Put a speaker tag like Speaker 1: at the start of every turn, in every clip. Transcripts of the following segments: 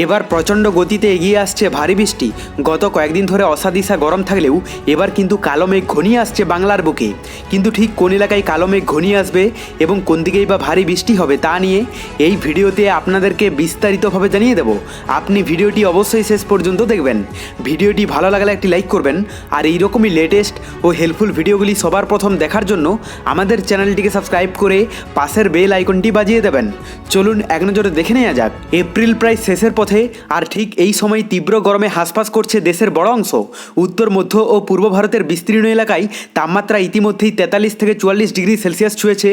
Speaker 1: এবার প্রচণ্ড গতিতে এগিয়ে আসছে ভারী বৃষ্টি। গত কয়েকদিন ধরে অসাদিসা গরম থাকলেও এবার কিন্তু কালো মেঘ ঘনিয়ে আসছে বাংলার বুকে। কিন্তু ঠিক কোন এলাকায় কালো মেঘ ঘনিয়ে আসবে এবং কোন দিকেই বা ভারী বৃষ্টি হবে তা নিয়ে এই ভিডিওতে আপনাদেরকে বিস্তারিতভাবে জানিয়ে দেব। আপনি ভিডিওটি অবশ্যই শেষ পর্যন্ত দেখবেন। ভিডিওটি ভালো লাগলে একটি লাইক করবেন, আর এইরকমই লেটেস্ট ও হেল্পফুল ভিডিওগুলি সবার প্রথম দেখার জন্য আমাদের চ্যানেলটিকে সাবস্ক্রাইব করে পাশের বেল আইকনটি বাজিয়ে দেবেন। চলুন এক নজরে দেখে নেওয়া যাক। এপ্রিল প্রায় শেষের পথে, আর ঠিক এই সময় তীব্র গরমে হাঁসফাঁস করছে দেশের বড় অংশ। উত্তর, মধ্য ও পূর্ব ভারতের বিস্তীর্ণ এলাকায় তাপমাত্রা ইতিমধ্যেই 43 থেকে 44 ডিগ্রি সেলসিয়াস ছুঁয়েছে।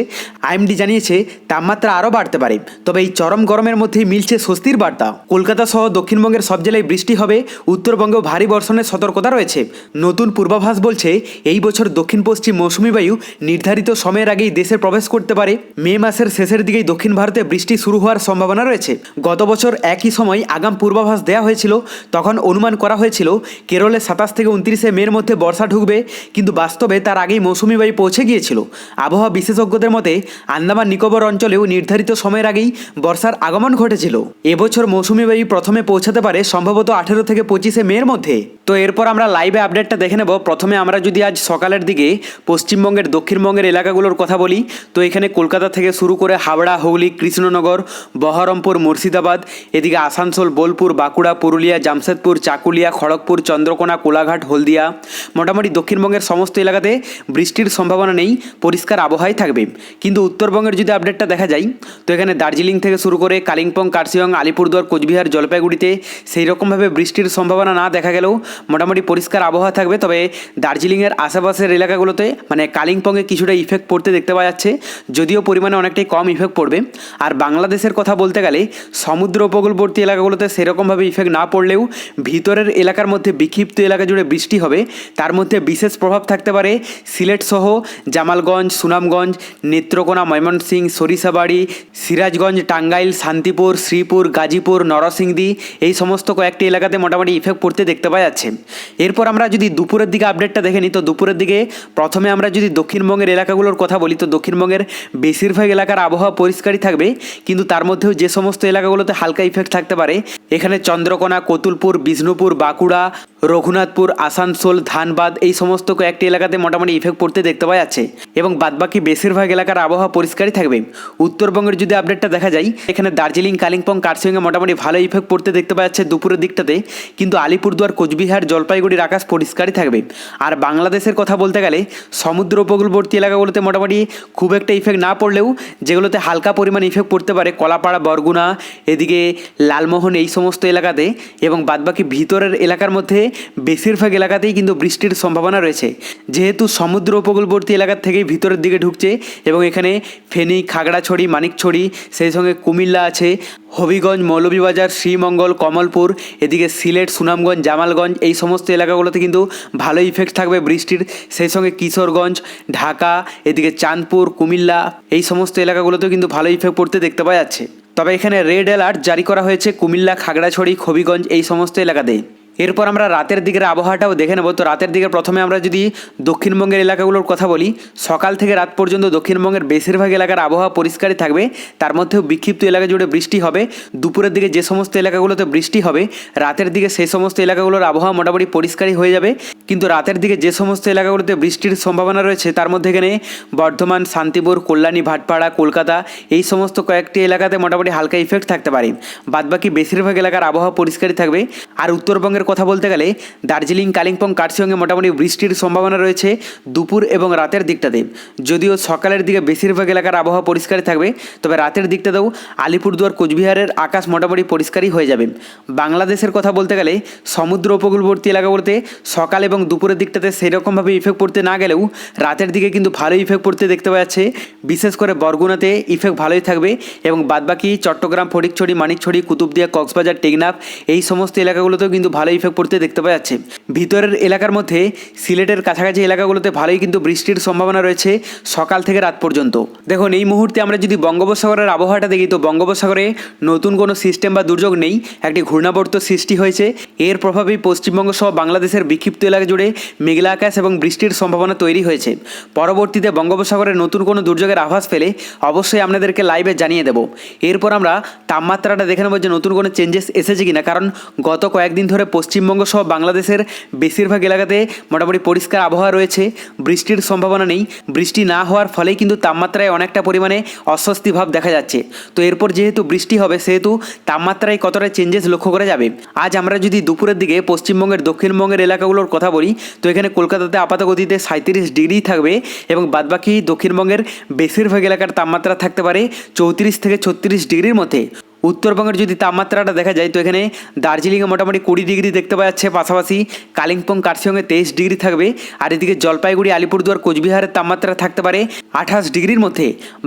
Speaker 1: আইএমডি জানিয়েছে তাপমাত্রা আরও বাড়তে পারে। তবে এই চরম গরমের মধ্যেই মিলছে স্বস্তির বার্তা। কলকাতা সহ দক্ষিণবঙ্গের সব জেলায় বৃষ্টি হবে। উত্তরবঙ্গেও ভারী বর্ষণের সতর্কতা রয়েছে। নতুন পূর্বাভাস বলছে এই বছর দক্ষিণ পশ্চিম মৌসুমি বায়ু নির্ধারিত সময়ের আগেই দেশে প্রবেশ করতে পারে। মে মাসের শেষের দিকেই দক্ষিণ ভারতে বৃষ্টি শুরু হওয়ার সম্ভাবনা রয়েছে। গত বছর একই সময় আগাম পূর্বাভাস দেওয়া হয়েছিল। তখন অনুমান করা হয়েছিল কেরলে 27 থেকে 29 মের মধ্যে বর্ষা ঢুকবে, কিন্তু বাস্তবে তার আগেই মৌসুমি বায়ু পৌঁছে গিয়েছিল। আবহাওয়া বিশেষজ্ঞদের মতে আন্দামান নিকোবর অঞ্চলেও নির্ধারিত সময়ের আগেই বর্ষার আগমন ঘটেছিল। এবছর মৌসুমি বায়ু প্রথমে পৌঁছাতে পারে সম্ভবত 18 থেকে 25 মের মধ্যে। তো এরপর আমরা লাইভে আপডেটটা দেখে নেব। প্রথমে আমরা যদি আজ সকালের দিকে পশ্চিমবঙ্গের দক্ষিণবঙ্গের এলাকাগুলোর কথা বলি, তো এখানে কলকাতা থেকে শুরু করে হাওড়া, হুগলি, কৃষ্ণনগর, বহরমপুর, মুর্শিদাবাদ, এদিকে আসানসোল, বোলপুর, বাঁকুড়া, পুরুলিয়া, জামশেদপুর, চাকুলিয়া, খড়গপুর, চন্দ্রকোনা, কোলাঘাট, হলদিয়া, মোটামুটি দক্ষিণবঙ্গের সমস্ত এলাকাতে বৃষ্টির সম্ভাবনা নেই, পরিষ্কার আবহাওয়াই থাকবে। কিন্তু উত্তরবঙ্গের যদি আপডেটটা দেখা যায়, তো এখানে দার্জিলিং থেকে শুরু করে কালিম্পং, কার্শিয়ং, আলিপুরদুয়ার, কোচবিহার, জলপাইগুড়িতে সেই রকমভাবে বৃষ্টির সম্ভাবনা না দেখা গেলেও মোটামুটি পরিষ্কার আবহাওয়া থাকবে। তবে দার্জিলিংয়ের আশেপাশের এলাকাগুলোতে মানে কালিম্পংয়ে কিছুটা ইফেক্ট পড়তে দেখতে পাওয়া যাচ্ছে, যদিও পরিমাণে অনেকটাই কম ইফেক্ট পড়বে। আর বাংলাদেশের কথা বলতে গেলে সমুদ্র উপকূলবর্তী এলাকাগুলোতে সেরকমভাবে ইফেক্ট না পড়লেও ভিতরের এলাকার মধ্যে বিক্ষিপ্ত এলাকা জুড়ে বৃষ্টি হবে। তার মধ্যে বিশেষ প্রভাব থাকতে পারে সিলেট সহ জামালগঞ্জ, সুনামগঞ্জ, নেত্রকোনা, ময়মনসিংহ, সরিষাবাড়ি, সিরাজগঞ্জ, টাঙ্গাইল, শান্তিপুর, শ্রীপুর, গাজীপুর, নরসিংদী, এই সমস্ত কয়েকটি এলাকাতে মোটামুটি ইফেক্ট পড়তে দেখতে পাওয়া যাচ্ছে। এরপর আমরা যদি দুপুরের দিকে আপডেটটা দেখে নিই, তো দুপুরের দিকে প্রথমে আমরা যদি দক্ষিণবঙ্গের এলাকাগুলোর কথা বলি, তো দক্ষিণবঙ্গের বেশিরভাগ এলাকার আবহাওয়া পরিষ্কারই থাকবে। কিন্তু তার মধ্যেও যে সমস্ত এলাকাগুলোতে হালকা ইফেক্ট থাকতে পারে, এখানে চন্দ্রকোনা, কতুলপুর, বিষ্ণুপুর, বাঁকুড়া, রঘুনাথপুর, আসানসোল, ধানবাদ, এই সমস্ত কয়েকটি এলাকাতে মোটামুটি ইফেক্ট পড়তে দেখতে পাওয়া যাচ্ছে এবং বাদবাকি বেশিরভাগ এলাকার আবহাওয়া পরিষ্কারই থাকবে। উত্তরবঙ্গের যদি আপডেটটা দেখা যায়, এখানে দার্জিলিং, কালিম্পং, কার্শিয়ংয়ে মোটামুটি ভালো ইফেক্ট পড়তে দেখতে পাওয়া যাচ্ছে দুপুরের দিকটাতে। কিন্তু আলিপুরদুয়ার, কোচবিহার, জলপাইগুড়ির আকাশ পরিষ্কারই থাকবে। আর বাংলাদেশের কথা বলতে গেলে সমুদ্র উপকূলবর্তী এলাকাগুলোতে মোটামুটি খুব একটা ইফেক্ট না পড়লেও যেগুলোতে হালকা পরিমাণ ইফেক্ট পড়তে পারে কলাপাড়া, বরগুনা, এদিকে লালমোহন, এই সমস্ত এলাকাতে, এবং বাদবাকি ভিতরের এলাকার মধ্যে বেশিরভাগ এলাকাতেই কিন্তু বৃষ্টির সম্ভাবনা রয়েছে। যেহেতু সমুদ্র উপকূলবর্তী এলাকার থেকেই ভিতরের দিকে ঢুকছে এবং এখানে ফেনী, খাগড়াছড়ি, মানিকছড়ি, সেই সঙ্গে কুমিল্লা আছে, হবিগঞ্জ, মৌলভীবাজার, শ্রীমঙ্গল, কমলপুর, এদিকে সিলেট, সুনামগঞ্জ, জামালগঞ্জ, এই সমস্ত এলাকাগুলোতে কিন্তু ভালো ইফেক্ট থাকবে বৃষ্টির। সেই সঙ্গে কিশোরগঞ্জ, ঢাকা, এদিকে চাঁদপুর, কুমিল্লা, এই সমস্ত এলাকাগুলোতেও কিন্তু ভালো ইফেক্ট পড়তে দেখতে পাওয়া যাচ্ছে। তবে এখানে রেড অ্যালার্ট জারি করা হয়েছে কুমিল্লা, খাগড়াছড়ি, হবিগঞ্জ, এই সমস্ত এলাকাতে। এরপর আমরা রাতের দিকের আবহাওয়াটাও দেখে নেব। তো রাতের দিকে প্রথমে আমরা যদি দক্ষিণবঙ্গের এলাকাগুলোর কথা বলি, সকাল থেকে রাত পর্যন্ত দক্ষিণবঙ্গের বেশিরভাগ এলাকার আবহাওয়া পরিষ্কারই থাকবে। তার মধ্যেও বিক্ষিপ্ত এলাকা জুড়ে বৃষ্টি হবে। দুপুরের দিকে যে সমস্ত এলাকাগুলোতে বৃষ্টি হবে, রাতের দিকে সেই সমস্ত এলাকাগুলোর আবহাওয়া মোটামুটি পরিষ্কারই হয়ে যাবে। কিন্তু রাতের দিকে যে সমস্ত এলাকাগুলোতে বৃষ্টির সম্ভাবনা রয়েছে, তার মধ্যে এখানে বর্ধমান, শান্তিপুর, কল্যাণী, ভাটপাড়া, কলকাতা, এই সমস্ত কয়েকটি এলাকাতে মোটামুটি হালকা ইফেক্ট থাকতে পারে। বাদবাকি বেশিরভাগ এলাকার আবহাওয়া পরিষ্কারই থাকবে। আর উত্তরবঙ্গের কথা বলতে গেলে দার্জিলিং, কালিম্পং, কার্শিয়ংয়ে মোটামুটি বৃষ্টির সম্ভাবনা রয়েছে দুপুর এবং রাতের দিকটাতে। যদিও সকালের দিকে বেশিরভাগ এলাকার আবহাওয়া পরিষ্কারই থাকবে, তবে রাতের দিকটাতেও আলিপুরদুয়ার, কোচবিহারের আকাশ মোটামুটি পরিষ্কারই হয়ে যাবে। বাংলাদেশের কথা বলতে গেলে সমুদ্র উপকূলবর্তী এলাকাগুলোতে সকাল এবং দুপুরের দিকটাতে সেরকমভাবে ইফেক্ট পড়তে না গেলেও রাতের দিকে কিন্তু ভালো ইফেক্ট পড়তে দেখতে পাওয়া যাচ্ছে। বিশেষ করে বরগুনাতে ইফেক্ট ভালোই থাকবে এবং বাদবাকি চট্টগ্রাম, ফটিকছড়ি, মানিকছড়ি, কুতুবদিয়া, কক্সবাজার, টেকনাফ, এই সমস্ত এলাকাগুলোতেও কিন্তু ভালো ইফেক্ট পড়তে দেখতে পাওয়া যাচ্ছে। ভিতরের এলাকার মধ্যে সিলেটের কাছাকাছি এলাকাগুলোতে ভালোই কিন্তু বৃষ্টির সম্ভাবনা রয়েছে সকাল থেকে রাত পর্যন্ত। দেখুন এই মুহূর্তে আমরা যদি বঙ্গোপসাগরের আবহাওয়াটা দেখি তো বঙ্গোপসাগরে নতুন কোনো সিস্টেম বা দুর্যোগ নেই, একটি ঘূর্ণাবর্ত সৃষ্টি হয়েছে। এর প্রভাবেই পশ্চিমবঙ্গ সহ বাংলাদেশের বিক্ষিপ্ত এলাকা জুড়ে মেঘলা আকাশ এবং বৃষ্টির সম্ভাবনা তৈরি হয়েছে। পরবর্তীতে বঙ্গোপসাগরে নতুন কোনো দুর্যোগের আভাস পেলে অবশ্যই আপনাদেরকে লাইভে জানিয়ে দেবো। এরপর আমরা তাপমাত্রাটা দেখে নেবো যে নতুন কোনো চেঞ্জেস এসেছে কিনা, কারণ গত কয়েকদিন ধরে পশ্চিমবঙ্গ সহ বাংলাদেশের বেশিরভাগ এলাকাতে মোটামুটি পরিষ্কার আবহাওয়া রয়েছে, বৃষ্টির সম্ভাবনা নেই। বৃষ্টি না হওয়ার ফলেই কিন্তু তাপমাত্রায় অনেকটা পরিমাণে অস্বস্তি ভাব দেখা যাচ্ছে। তো এরপর যেহেতু বৃষ্টি হবে সেহেতু তাপমাত্রায় কতটা চেঞ্জেস লক্ষ্য করা যাবে। আজ আমরা যদি দুপুরের দিকে পশ্চিমবঙ্গের দক্ষিণবঙ্গের এলাকাগুলোর কথা বলি তো এখানে কলকাতাতে আপাতত গতিতে 37 ডিগ্রি থাকবে এবং বাদবাকি দক্ষিণবঙ্গের বেশিরভাগ এলাকার তাপমাত্রা থাকতে পারে 34 থেকে 36 ডিগ্রির মধ্যে। উত্তরবঙ্গের যদি তাপমাত্রাটা দেখা যায় তো এখানে দার্জিলিংয়ে মোটামুটি 20 ডিগ্রি দেখতে পাওয়া যাচ্ছে, পাশাপাশি কালিম্পং কার্শিয়ংয়ে 23 ডিগ্রি থাকবে। আর এদিকে জলপাইগুড়ি আলিপুরদুয়ার কোচবিহারের তাপমাত্রা থাকতে পারে 28 ডিগ্রির মধ্যে।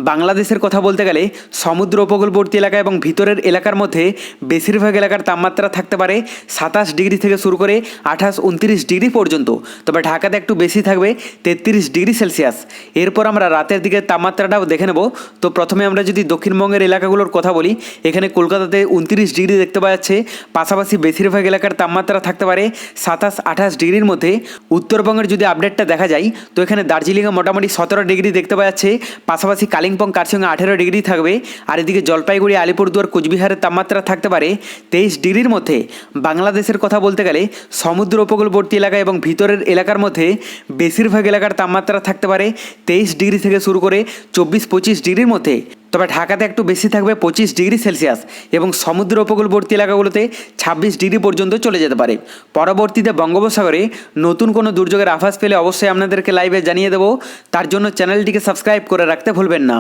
Speaker 1: বাংলাদেশের কথা বলতে গেলে সমুদ্র উপকূলবর্তী এলাকা এবং ভিতরের এলাকার মধ্যে বেশিরভাগ এলাকার তাপমাত্রা থাকতে পারে 27 ডিগ্রি থেকে শুরু করে 28-29 ডিগ্রি পর্যন্ত। তবে ঢাকাতে একটু বেশি থাকবে 33 ডিগ্রি সেলসিয়াস। এরপর আমরা রাতের দিকে তাপমাত্রাটাও দেখে নেব। তো প্রথমে আমরা যদি দক্ষিণবঙ্গের এলাকাগুলোর কথা বলি এখানে কলকাতাতে 29 ডিগ্রি দেখতে পাওয়া যাচ্ছে, পাশাপাশি বেশিরভাগ এলাকার তাপমাত্রা থাকতে পারে 27-28 ডিগ্রির মধ্যে। উত্তরবঙ্গের যদি আপডেটটা দেখা যায় তো এখানে দার্জিলিংয়ে মোটামুটি 17 ডিগ্রি দেখতে পাওয়া যাচ্ছে, পাশাপাশি কালিম্পং কার্শিয়ংয়ে 18 ডিগ্রি থাকবে। আর এদিকে জলপাইগুড়ি আলিপুরদুয়ার কোচবিহারের তাপমাত্রা থাকতে পারে 23 ডিগ্রির মধ্যে। বাংলাদেশের কথা বলতে গেলে সমুদ্র উপকূলবর্তী এলাকা এবং ভিতরের এলাকার মধ্যে বেশিরভাগ এলাকার তাপমাত্রা থাকতে পারে 23 ডিগ্রি থেকে শুরু করে 24-25 ডিগ্রির মধ্যে। তবে ঢাকাতে একটু বেশি থাকবে 25 ডিগ্রি সেলসিয়াস এবং সমুদ্র উপকূলবর্তী এলাকাগুলোতে 26 ডিগ্রি পর্যন্ত চলে যেতে পারে। পরবর্তীতে বঙ্গোপসাগরে নতুন কোনো দুর্যোগের আভাস পেলে অবশ্যই আপনাদেরকে লাইভে জানিয়ে দেবো। তার জন্য চ্যানেলটিকে সাবস্ক্রাইব করে রাখতে ভুলবেন না।